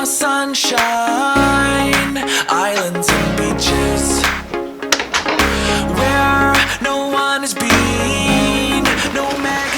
my sunshine, islands and beaches, where no one has been, no magazine.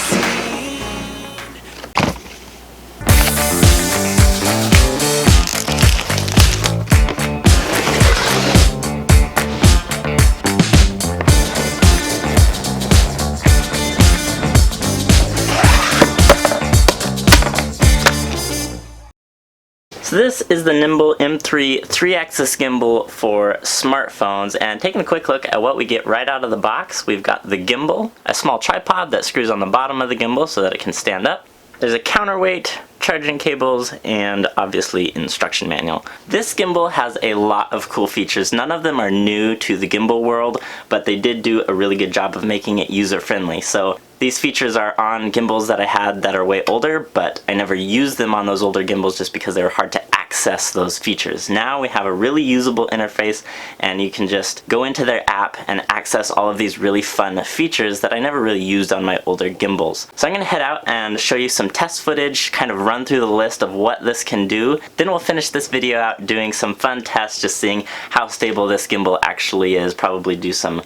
So this is the Nimbal M3 3-axis gimbal for smartphones, and taking a quick look at what we get right out of the box, we've got the gimbal, a small tripod that screws on the bottom of the gimbal so that it can stand up. There's a counterweight, charging cables, and obviously instruction manual. This gimbal has a lot of cool features. None of them are new to the gimbal world, but they did do a really good job of making it user-friendly. So these features are on gimbals that I had that are way older, but I never used them on those older gimbals just because they were hard to access those features. Now we have a really usable interface, and you can just go into their app and access all of these really fun features that I never really used on my older gimbals. So I'm gonna head out and show you some test footage, kind of run through the list of what this can do. Then we'll finish this video out doing some fun tests, just seeing how stable this gimbal actually is, probably do some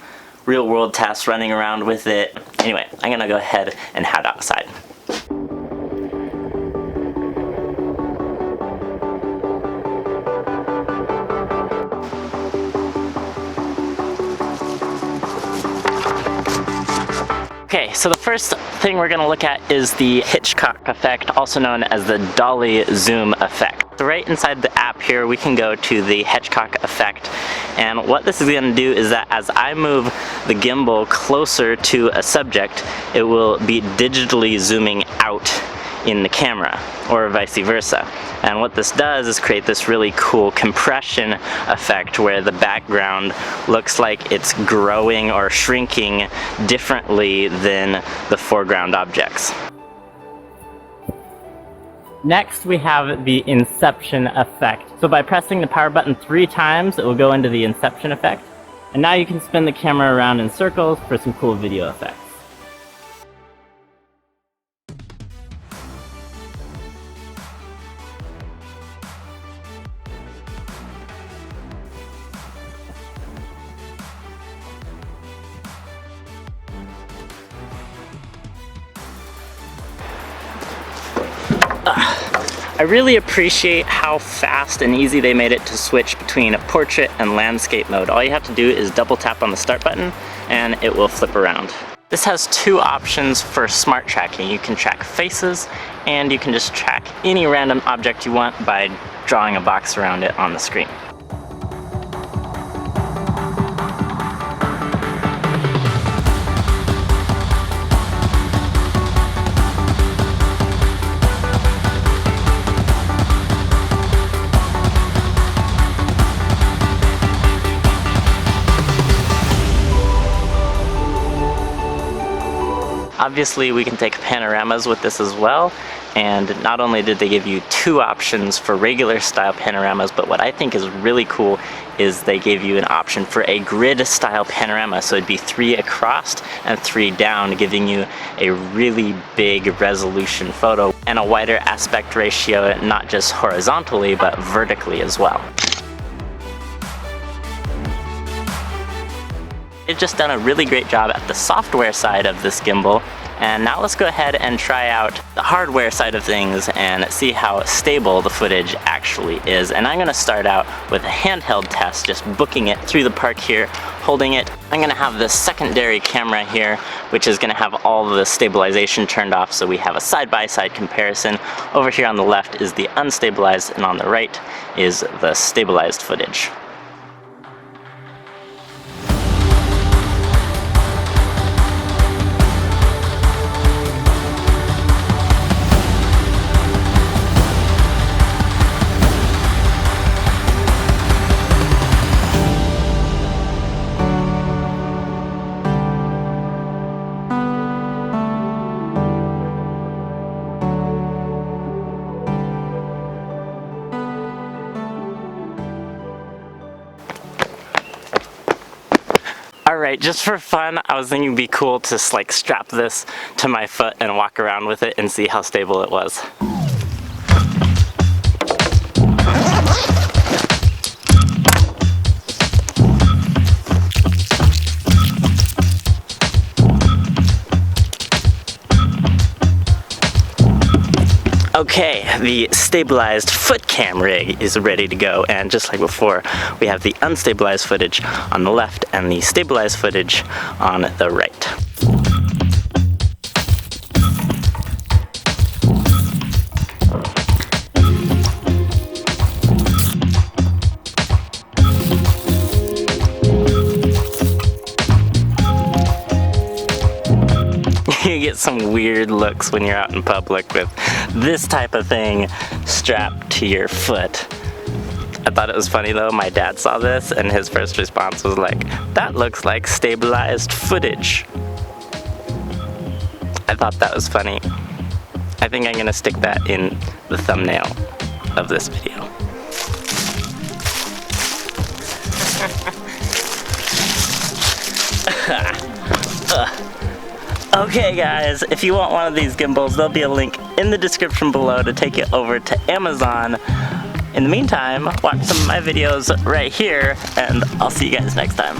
real world tests running around with it. Anyway, I'm gonna go ahead and head outside. Okay, so the first thing we're going to look at is the Hitchcock effect, also known as the dolly zoom effect. So right inside the app here, we can go to the Hitchcock effect, and what this is going to do is that as I move the gimbal closer to a subject, it will be digitally zooming out in the camera, or vice versa. And what this does is create this really cool compression effect where the background looks like it's growing or shrinking differently than the foreground objects. Next, we have the inception effect. So by pressing the power button 3 times, it will go into the inception effect. And now you can spin the camera around in circles for some cool video effects. I really appreciate how fast and easy they made it to switch between portrait and landscape mode. All you have to do is double tap on the start button and it will flip around. This has 2 options for smart tracking. You can track faces, and you can just track any random object you want by drawing a box around it on the screen. Obviously, we can take panoramas with this as well, and not only did they give you 2 options for regular style panoramas, but what I think is really cool is they gave you an option for a grid style panorama, so it'd be 3 across and 3 down, giving you a really big resolution photo and a wider aspect ratio, not just horizontally but vertically as well. They've just done a really great job at the software side of this gimbal, and now let's go ahead and try out the hardware side of things and see how stable the footage actually is. And I'm going to start out with a handheld test, just booking it through the park here, holding it. I'm going to have this secondary camera here, which is going to have all the stabilization turned off, so we have a side-by-side comparison. Over here on the left is the unstabilized, and on the right is the stabilized footage. Alright, just for fun, I was thinking it'd be cool to just like strap this to my foot and walk around with it and see how stable it was. Okay, the stabilized foot cam rig is ready to go, and just like before, we have the unstabilized footage on the left and the stabilized footage on the right. You get some weird looks when you're out in public with this type of thing strapped to your foot. I thought it was funny though, my dad saw this and his first response was like, "That looks like stabilized footage." I thought that was funny. I think I'm gonna stick that in the thumbnail of this video. Okay guys, if you want one of these gimbals, there'll be a link in the description below to take you over to Amazon. In the meantime, watch some of my videos right here, and I'll see you guys next time.